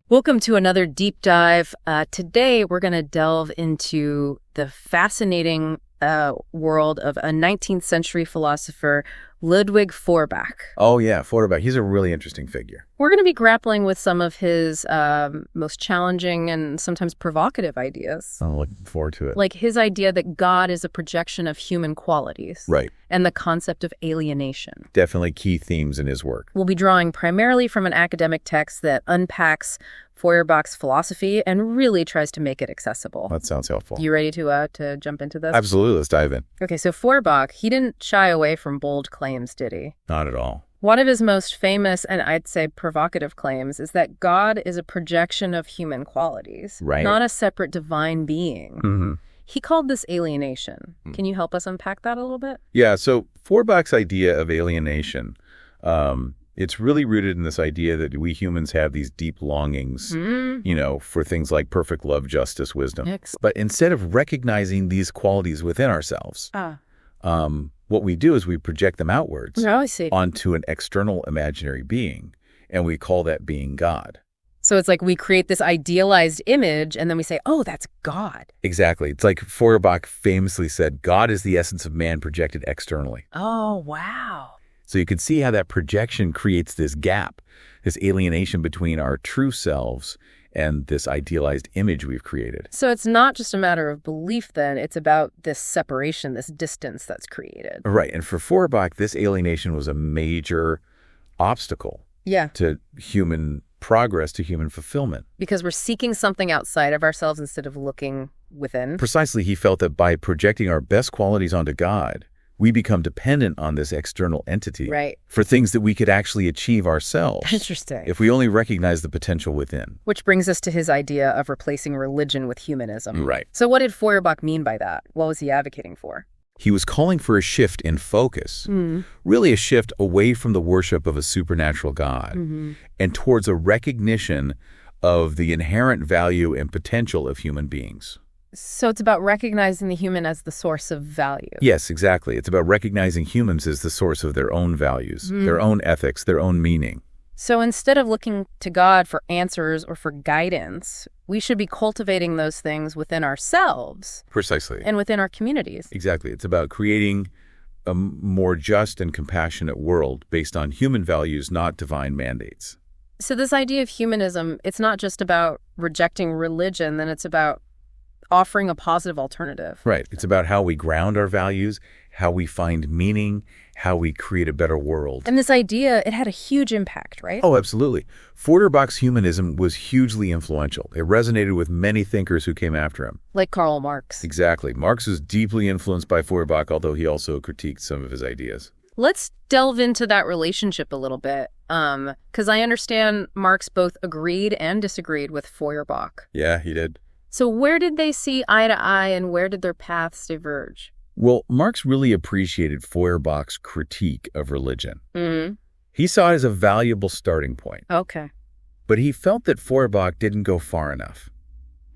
Welcome to another deep dive. Today, we're going to delve into the fascinating world of a 19th century philosopher, Ludwig Feuerbach. Oh, yeah, Feuerbach. He's a really interesting figure. We're going to be grappling with some of his most challenging and sometimes provocative ideas. I'm looking forward to it. Like his idea that God is a projection of human qualities. Right. And the concept of alienation. Definitely key themes in his work. We'll be drawing primarily from an academic text that unpacks Feuerbach's philosophy and really tries to make it accessible. That sounds helpful. You ready to jump into this? Absolutely. Let's dive in. Okay, so Feuerbach, he didn't shy away from bold claims, did he? Not at all. One of his most famous and I'd say provocative claims is that God is a projection of human qualities, right, not a separate divine being. Mm-hmm. He called this alienation. Can you help us unpack that a little bit? Yeah, so Feuerbach's idea of alienation, it's really rooted in this idea that we humans have these deep longings, for things like perfect love, justice, wisdom. But instead of recognizing these qualities within ourselves, what we do is we project them outwards onto an external imaginary being, and we call that being God. So it's like we create this idealized image, and then we say, oh, that's God. Exactly. It's like Feuerbach famously said, God is the essence of man projected externally. Oh, wow. So you can see how that projection creates this gap, this alienation between our true selves and this idealized image we've created. So it's not just a matter of belief then, it's about this separation, this distance that's created. Right. And for Feuerbach, this alienation was a major obstacle to human progress, to human fulfillment. Because we're seeking something outside of ourselves instead of looking within. Precisely. He felt that by projecting our best qualities onto God, we become dependent on this external entity for things that we could actually achieve ourselves. Interesting. If we only recognize the potential within. Which brings us to his idea of replacing religion with humanism. Right. So what did Feuerbach mean by that? What was he advocating for? He was calling for a shift in focus, really a shift away from the worship of a supernatural God and towards a recognition of the inherent value and potential of human beings. So it's about recognizing the human as the source of value. Yes, exactly. It's about recognizing humans as the source of their own values, their own ethics, their own meaning. So instead of looking to God for answers or for guidance, we should be cultivating those things within ourselves. Precisely. And within our communities. Exactly. It's about creating a more just and compassionate world based on human values, not divine mandates. So this idea of humanism, it's not just about rejecting religion, then it's about offering a positive alternative. Right. It's about how we ground our values, how we find meaning, how we create a better world. And this idea, it had a huge impact, right? Oh, absolutely. Feuerbach's humanism was hugely influential. It resonated with many thinkers who came after him. Like Karl Marx. Exactly. Marx was deeply influenced by Feuerbach, although he also critiqued some of his ideas. Let's delve into that relationship a little bit, because I understand Marx both agreed and disagreed with Feuerbach. Yeah, he did. So where did they see eye to eye and where did their paths diverge? Well, Marx really appreciated Feuerbach's critique of religion. He saw it as a valuable starting point. Okay. But he felt that Feuerbach didn't go far enough.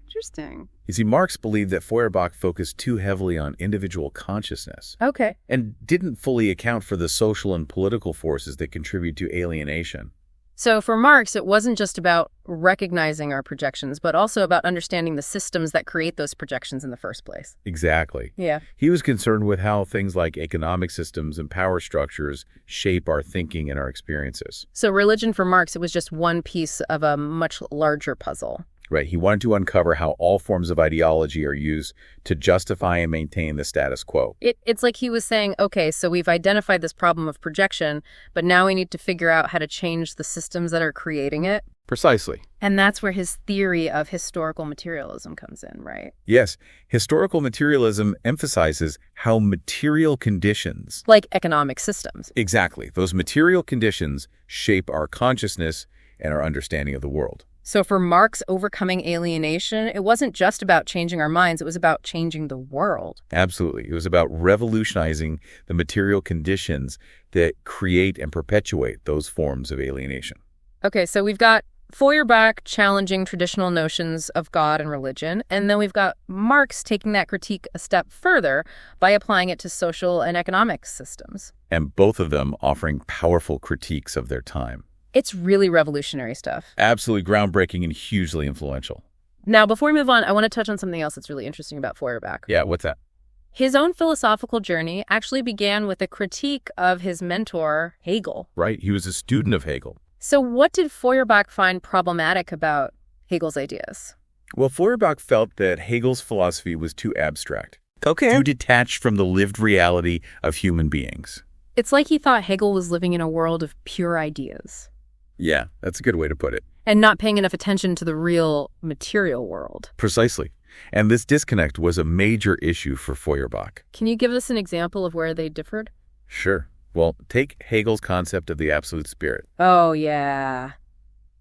Interesting. You see, Marx believed that Feuerbach focused too heavily on individual consciousness. Okay. And didn't fully account for the social and political forces that contribute to alienation. So for Marx, it wasn't just about recognizing our projections, but also about understanding the systems that create those projections in the first place. Exactly. Yeah. He was concerned with how things like economic systems and power structures shape our thinking and our experiences. So religion for Marx, it was just one piece of a much larger puzzle. Right. He wanted to uncover how all forms of ideology are used to justify and maintain the status quo. It's like he was saying, okay, so we've identified this problem of projection, but now we need to figure out how to change the systems that are creating it. Precisely. And that's where his theory of historical materialism comes in, right? Yes. Historical materialism emphasizes how material conditions, like economic systems. Exactly. Those material conditions shape our consciousness and our understanding of the world. So for Marx, overcoming alienation, it wasn't just about changing our minds, it was about changing the world. Absolutely. It was about revolutionizing the material conditions that create and perpetuate those forms of alienation. Okay, so we've got Feuerbach challenging traditional notions of God and religion, and then we've got Marx taking that critique a step further by applying it to social and economic systems. And both of them offering powerful critiques of their time. It's really revolutionary stuff. Absolutely groundbreaking and hugely influential. Now, before we move on, I want to touch on something else that's really interesting about Feuerbach. Yeah, what's that? His own philosophical journey actually began with a critique of his mentor, Hegel. Right, he was a student of Hegel. So what did Feuerbach find problematic about Hegel's ideas? Well, Feuerbach felt that Hegel's philosophy was too abstract. Okay. Too detached from the lived reality of human beings. It's like he thought Hegel was living in a world of pure ideas. Yeah, that's a good way to put it. And not paying enough attention to the real material world. Precisely. And this disconnect was a major issue for Feuerbach. Can you give us an example of where they differed? Sure. Well, take Hegel's concept of the absolute spirit. Oh, yeah.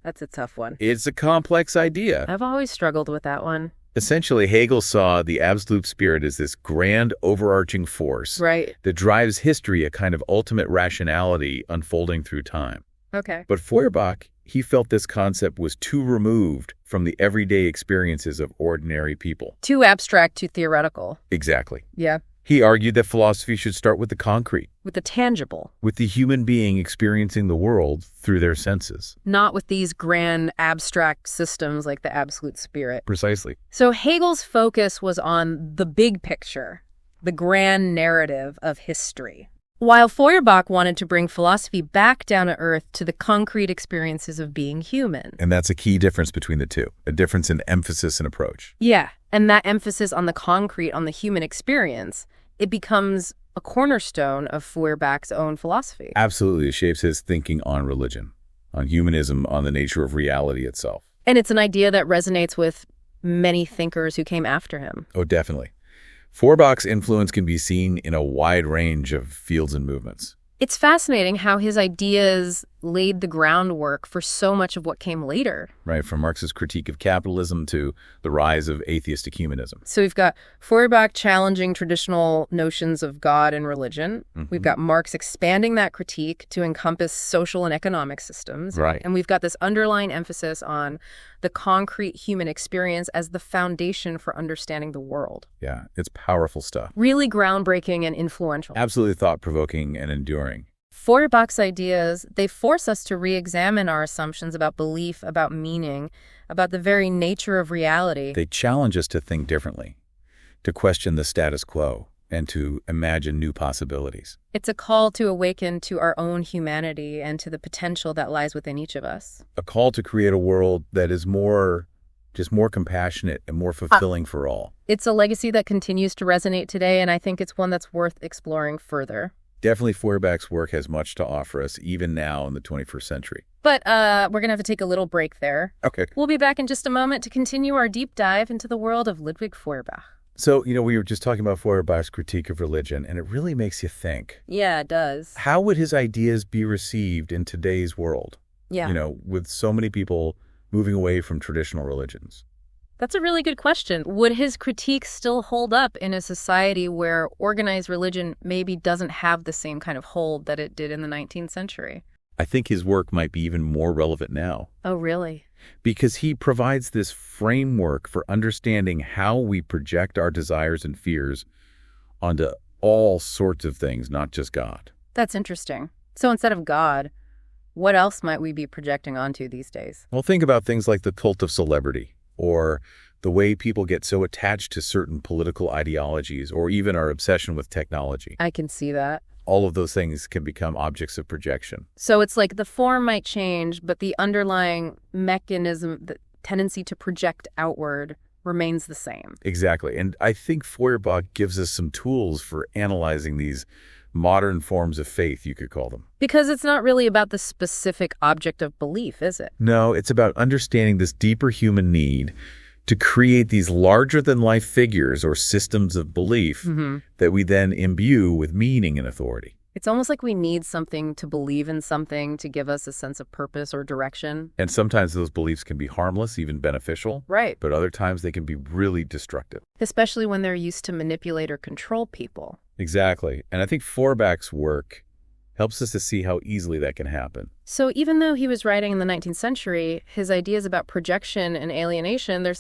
That's a tough one. It's a complex idea. I've always struggled with that one. Essentially, Hegel saw the absolute spirit as this grand overarching force Right. that drives history, a kind of ultimate rationality unfolding through time. Okay. But Feuerbach, he felt this concept was too removed from the everyday experiences of ordinary people. Too abstract, too theoretical. Exactly. Yeah. He argued that philosophy should start with the concrete, With the tangible. with the human being experiencing the world through their senses. Not with these grand abstract systems like the absolute spirit. Precisely. So Hegel's focus was on the big picture, the grand narrative of history. While Feuerbach wanted to bring philosophy back down to earth to the concrete experiences of being human. And that's a key difference between the two, a difference in emphasis and approach. Yeah, and that emphasis on the concrete, on the human experience, it becomes a cornerstone of Feuerbach's own philosophy. Absolutely, it shapes his thinking on religion, on humanism, on the nature of reality itself. And it's an idea that resonates with many thinkers who came after him. Oh, definitely. Feuerbach's influence can be seen in a wide range of fields and movements. It's fascinating how his ideas laid the groundwork for so much of what came later. Right, from Marx's critique of capitalism to the rise of atheistic humanism. So we've got Feuerbach challenging traditional notions of God and religion. We've got Marx expanding that critique to encompass social and economic systems. Right. And we've got this underlying emphasis on the concrete human experience as the foundation for understanding the world. Yeah, it's powerful stuff. Really groundbreaking and influential. Absolutely thought-provoking and enduring. Feuerbach's ideas, they force us to re-examine our assumptions about belief, about meaning, about the very nature of reality. They challenge us to think differently, to question the status quo, and to imagine new possibilities. It's a call to awaken to our own humanity and to the potential that lies within each of us. A call to create a world that is more compassionate and more fulfilling for all. It's a legacy that continues to resonate today, and I think it's one that's worth exploring further. Definitely Feuerbach's work has much to offer us, even now in the 21st century. But we're going to have to take a little break there. Okay. We'll be back in just a moment to continue our deep dive into the world of Ludwig Feuerbach. So, we were just talking about Feuerbach's critique of religion, and it really makes you think. Yeah, it does. How would his ideas be received in today's world? Yeah. With so many people moving away from traditional religions. That's a really good question. Would his critique still hold up in a society where organized religion maybe doesn't have the same kind of hold that it did in the 19th century? I think his work might be even more relevant now. Oh, really? Because he provides this framework for understanding how we project our desires and fears onto all sorts of things, not just God. That's interesting. So instead of God, what else might we be projecting onto these days? Well, think about things like the cult of celebrity, or the way people get so attached to certain political ideologies, or even our obsession with technology. I can see that. All of those things can become objects of projection. So it's like the form might change, but the underlying mechanism, the tendency to project outward, remains the same. Exactly. And I think Feuerbach gives us some tools for analyzing these modern forms of faith, you could call them. Because it's not really about the specific object of belief, is it? No, it's about understanding this deeper human need to create these larger-than-life figures or systems of belief that we then imbue with meaning and authority. It's almost like we need something to believe in something to give us a sense of purpose or direction. And sometimes those beliefs can be harmless, even beneficial. Right. But other times they can be really destructive. Especially when they're used to manipulate or control people. Exactly. And I think Feuerbach's work helps us to see how easily that can happen. So even though he was writing in the 19th century, his ideas about projection and alienation, they're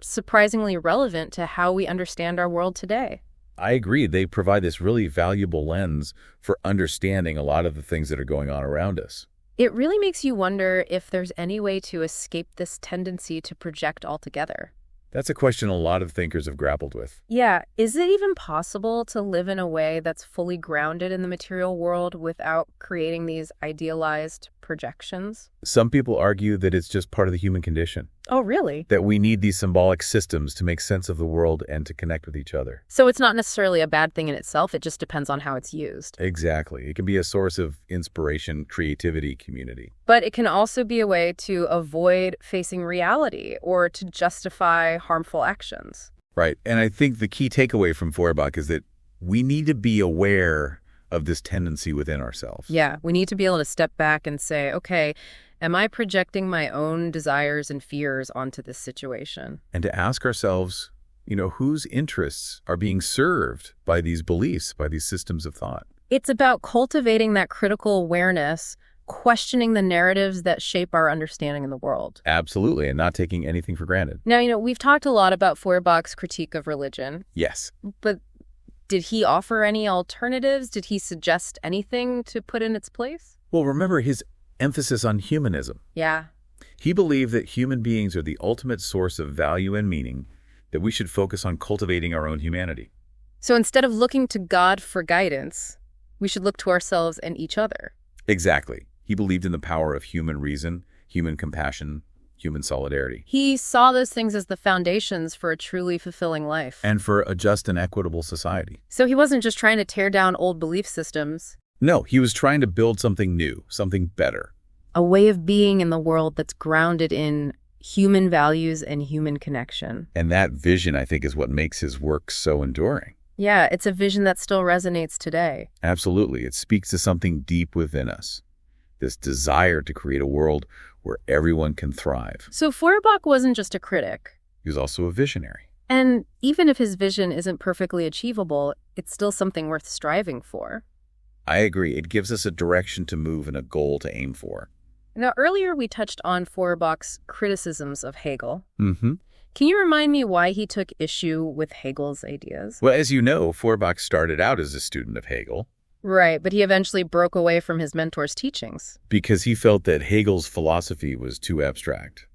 surprisingly relevant to how we understand our world today. I agree. They provide this really valuable lens for understanding a lot of the things that are going on around us. It really makes you wonder if there's any way to escape this tendency to project altogether. That's a question a lot of thinkers have grappled with. Yeah, is it even possible to live in a way that's fully grounded in the material world without creating these idealized projections? Some people argue that it's just part of the human condition. Oh, really? That we need these symbolic systems to make sense of the world and to connect with each other. So it's not necessarily a bad thing in itself, it just depends on how it's used. Exactly. It can be a source of inspiration, creativity, community. But it can also be a way to avoid facing reality or to justify harmful actions. Right. And I think the key takeaway from Feuerbach is that we need to be aware of this tendency within ourselves. Yeah, we need to be able to step back and say, okay, am I projecting my own desires and fears onto this situation? And to ask ourselves, whose interests are being served by these beliefs, by these systems of thought? It's about cultivating that critical awareness, questioning the narratives that shape our understanding in the world. Absolutely, and not taking anything for granted. Now, we've talked a lot about Feuerbach's critique of religion. Yes. But did he offer any alternatives? Did he suggest anything to put in its place? Well, remember his emphasis on humanism. Yeah. He believed that human beings are the ultimate source of value and meaning, that we should focus on cultivating our own humanity. So instead of looking to God for guidance, we should look to ourselves and each other. Exactly. He believed in the power of human reason, human compassion, human solidarity. He saw those things as the foundations for a truly fulfilling life. And for a just and equitable society. So he wasn't just trying to tear down old belief systems. No, he was trying to build something new, something better. A way of being in the world that's grounded in human values and human connection. And that vision, I think, is what makes his work so enduring. Yeah, it's a vision that still resonates today. Absolutely. It speaks to something deep within us. This desire to create a world where everyone can thrive. So Feuerbach wasn't just a critic. He was also a visionary. And even if his vision isn't perfectly achievable, it's still something worth striving for. I agree. It gives us a direction to move and a goal to aim for. Now, earlier we touched on Feuerbach's criticisms of Hegel. Mm-hmm. Can you remind me why he took issue with Hegel's ideas? Well, as you know, Feuerbach started out as a student of Hegel. Right, but he eventually broke away from his mentor's teachings. Because he felt that Hegel's philosophy was too abstract,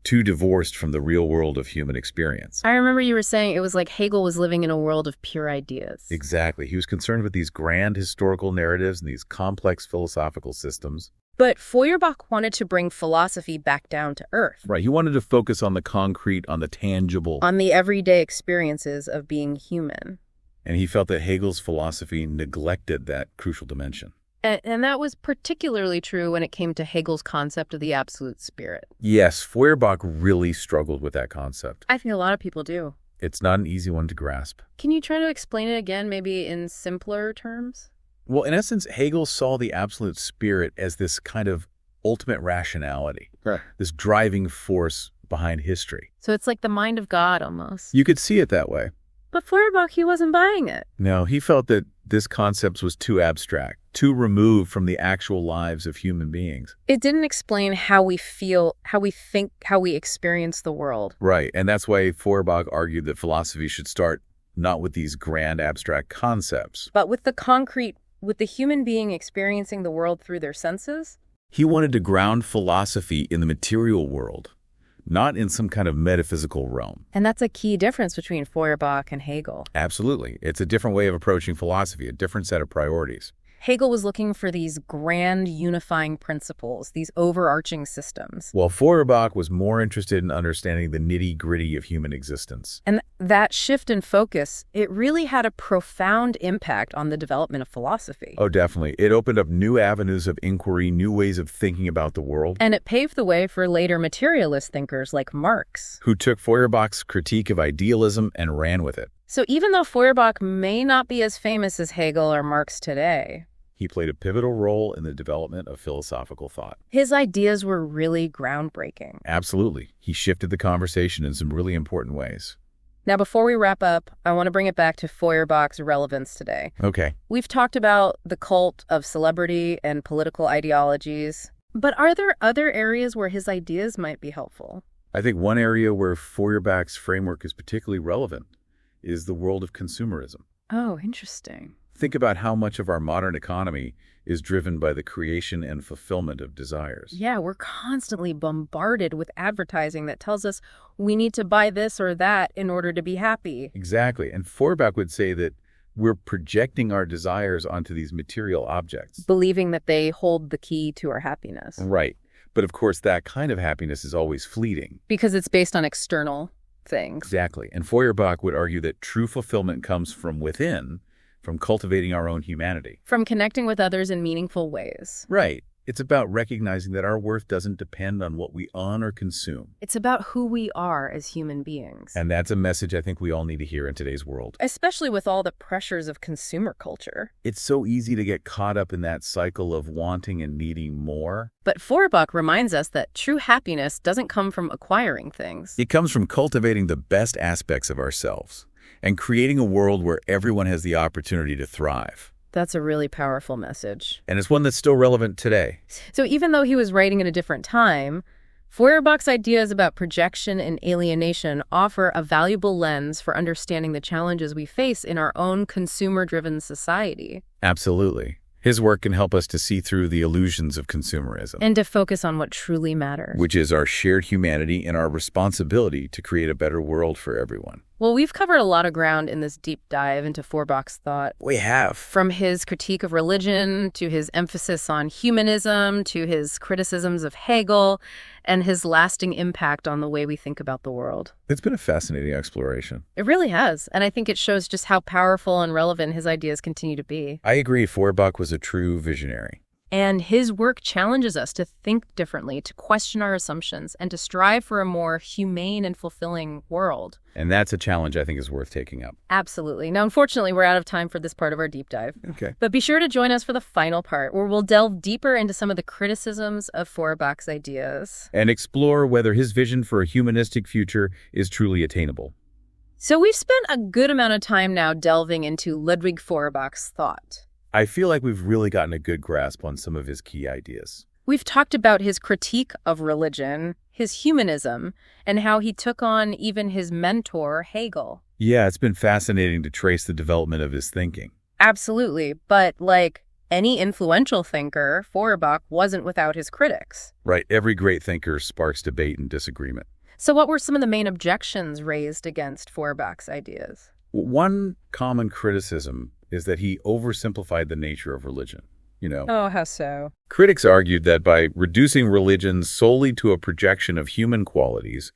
too divorced from the real world of human experience. I remember you were saying it was like Hegel was living in a world of pure ideas. Exactly. He was concerned with these grand historical narratives and these complex philosophical systems. But Feuerbach wanted to bring philosophy back down to earth. Right. He wanted to focus on the concrete, on the tangible. On the everyday experiences of being human. And he felt that Hegel's philosophy neglected that crucial dimension. And that was particularly true when it came to Hegel's concept of the absolute spirit. Yes, Feuerbach really struggled with that concept. I think a lot of people do. It's not an easy one to grasp. Can you try to explain it again, maybe in simpler terms? Well, in essence, Hegel saw the absolute spirit as this kind of ultimate rationality, this driving force behind history. So it's like the mind of God almost. You could see it that way. But Feuerbach, he wasn't buying it. No, he felt that this concept was too abstract, too removed from the actual lives of human beings. It didn't explain how we feel, how we think, how we experience the world. Right, and that's why Feuerbach argued that philosophy should start not with these grand abstract concepts, but with the concrete, with the human being experiencing the world through their senses. He wanted to ground philosophy in the material world, not in some kind of metaphysical realm. And that's a key difference between Feuerbach and Hegel. Absolutely. It's a different way of approaching philosophy, a different set of priorities. Hegel was looking for these grand unifying principles, these overarching systems. While Feuerbach was more interested in understanding the nitty-gritty of human existence. And that shift in focus, it really had a profound impact on the development of philosophy. Oh, definitely. It opened up new avenues of inquiry, new ways of thinking about the world. And it paved the way for later materialist thinkers like Marx, who took Feuerbach's critique of idealism and ran with it. So even though Feuerbach may not be as famous as Hegel or Marx today, he played a pivotal role in the development of philosophical thought. His ideas were really groundbreaking. Absolutely. He shifted the conversation in some really important ways. Now, before we wrap up, I want to bring it back to Feuerbach's relevance today. Okay. We've talked about the cult of celebrity and political ideologies, but are there other areas where his ideas might be helpful? I think one area where Feuerbach's framework is particularly relevant is the world of consumerism. Oh, interesting. Think about how much of our modern economy is driven by the creation and fulfillment of desires. Yeah, we're constantly bombarded with advertising that tells us we need to buy this or that in order to be happy. Exactly. And Feuerbach would say that we're projecting our desires onto these material objects. Believing that they hold the key to our happiness. Right. But of course, that kind of happiness is always fleeting. Because it's based on external things. Exactly. And Feuerbach would argue that true fulfillment comes from within, from cultivating our own humanity. From connecting with others in meaningful ways. Right. It's about recognizing that our worth doesn't depend on what we own or consume. It's about who we are as human beings. And that's a message I think we all need to hear in today's world. Especially with all the pressures of consumer culture. It's so easy to get caught up in that cycle of wanting and needing more. But Feuerbach reminds us that true happiness doesn't come from acquiring things. It comes from cultivating the best aspects of ourselves and creating a world where everyone has the opportunity to thrive. That's a really powerful message. And it's one that's still relevant today. So even though he was writing in a different time, Feuerbach's ideas about projection and alienation offer a valuable lens for understanding the challenges we face in our own consumer-driven society. Absolutely. His work can help us to see through the illusions of consumerism. And to focus on what truly matters. Which is our shared humanity and our responsibility to create a better world for everyone. Well, we've covered a lot of ground in this deep dive into Feuerbach's thought. We have. From his critique of religion, to his emphasis on humanism, to his criticisms of Hegel, and his lasting impact on the way we think about the world. It's been a fascinating exploration. It really has, and I think it shows just how powerful and relevant his ideas continue to be. I agree, Feuerbach was a true visionary. And his work challenges us to think differently, to question our assumptions, and to strive for a more humane and fulfilling world. And that's a challenge I think is worth taking up. Absolutely. Now, unfortunately, we're out of time for this part of our deep dive. Okay. But be sure to join us for the final part, where we'll delve deeper into some of the criticisms of Feuerbach's ideas. And explore whether his vision for a humanistic future is truly attainable. So we've spent a good amount of time now delving into Ludwig Feuerbach's thought. I feel like we've really gotten a good grasp on some of his key ideas. We've talked about his critique of religion, his humanism, and how he took on even his mentor, Hegel. Yeah, it's been fascinating to trace the development of his thinking. Absolutely. But like any influential thinker, Feuerbach wasn't without his critics. Right. Every great thinker sparks debate and disagreement. So what were some of the main objections raised against Feuerbach's ideas? One common criticism is that he oversimplified the nature of religion. Oh, how so? Critics argued that by reducing religion solely to a projection of human qualities,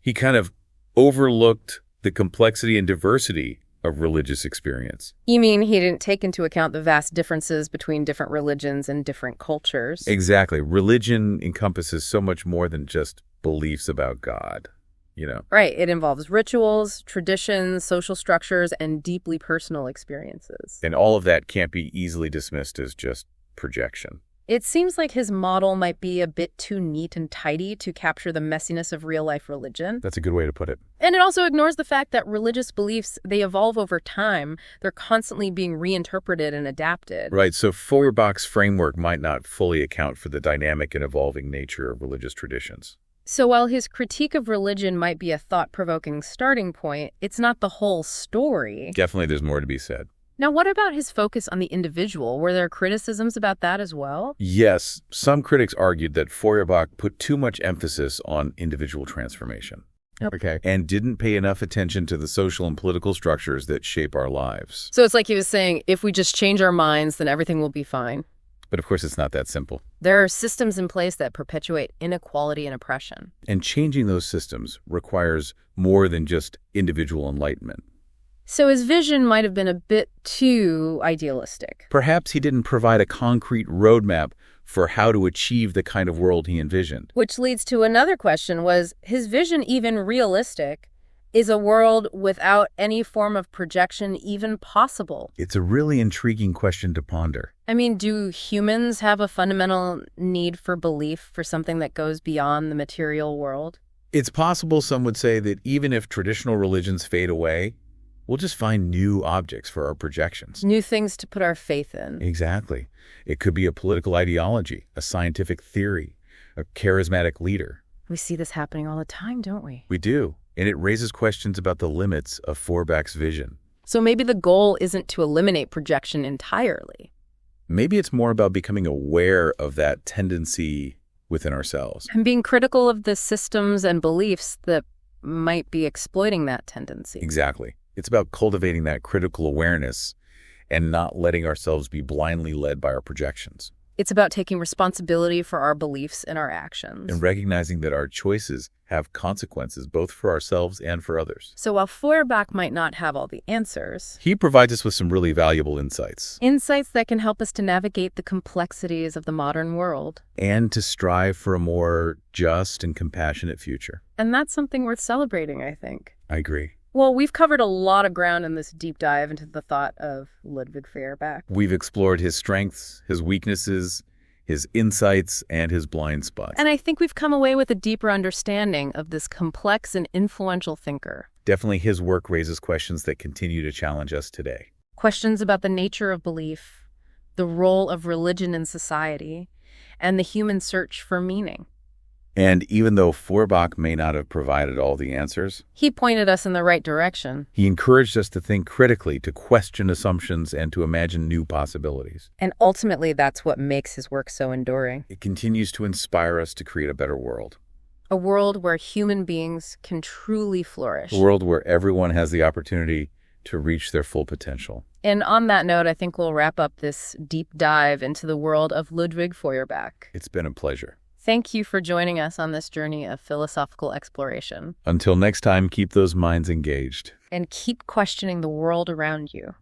he kind of overlooked the complexity and diversity of religious experience. You mean he didn't take into account the vast differences between different religions and different cultures? Exactly. Religion encompasses so much more than just beliefs about God. Right. It involves rituals, traditions, social structures, and deeply personal experiences. And all of that can't be easily dismissed as just projection. It seems like his model might be a bit too neat and tidy to capture the messiness of real-life religion. That's a good way to put it. And it also ignores the fact that religious beliefs, they evolve over time. They're constantly being reinterpreted and adapted. Right. So Feuerbach's framework might not fully account for the dynamic and evolving nature of religious traditions. So while his critique of religion might be a thought-provoking starting point, it's not the whole story. Definitely there's more to be said. Now, what about his focus on the individual? Were there criticisms about that as well? Yes. Some critics argued that Feuerbach put too much emphasis on individual transformation. Okay. And didn't pay enough attention to the social and political structures that shape our lives. So it's like he was saying, if we just change our minds, then everything will be fine. But of course, it's not that simple. There are systems in place that perpetuate inequality and oppression. And changing those systems requires more than just individual enlightenment. So his vision might have been a bit too idealistic. Perhaps he didn't provide a concrete roadmap for how to achieve the kind of world he envisioned. Which leads to another question, was his vision even realistic? Is a world without any form of projection even possible? It's a really intriguing question to ponder. I mean, do humans have a fundamental need for belief for something that goes beyond the material world? It's possible, some would say, that even if traditional religions fade away, we'll just find new objects for our projections. New things to put our faith in. Exactly. It could be a political ideology, a scientific theory, a charismatic leader. We see this happening all the time, don't we? We do, and it raises questions about the limits of Feuerbach's vision. So maybe the goal isn't to eliminate projection entirely. Maybe it's more about becoming aware of that tendency within ourselves. And being critical of the systems and beliefs that might be exploiting that tendency. Exactly. It's about cultivating that critical awareness and not letting ourselves be blindly led by our projections. It's about taking responsibility for our beliefs and our actions. And recognizing that our choices have consequences both for ourselves and for others. So while Feuerbach might not have all the answers, he provides us with some really valuable insights. Insights that can help us to navigate the complexities of the modern world. And to strive for a more just and compassionate future. And that's something worth celebrating, I think. I agree. Well, we've covered a lot of ground in this deep dive into the thought of Ludwig Feuerbach. We've explored his strengths, his weaknesses, his insights, and his blind spots. And I think we've come away with a deeper understanding of this complex and influential thinker. Definitely his work raises questions that continue to challenge us today. Questions about the nature of belief, the role of religion in society, and the human search for meaning. And even though Feuerbach may not have provided all the answers, he pointed us in the right direction. He encouraged us to think critically, to question assumptions, and to imagine new possibilities. And ultimately, that's what makes his work so enduring. It continues to inspire us to create a better world. A world where human beings can truly flourish. A world where everyone has the opportunity to reach their full potential. And on that note, I think we'll wrap up this deep dive into the world of Ludwig Feuerbach. It's been a pleasure. Thank you for joining us on this journey of philosophical exploration. Until next time, keep those minds engaged. And keep questioning the world around you.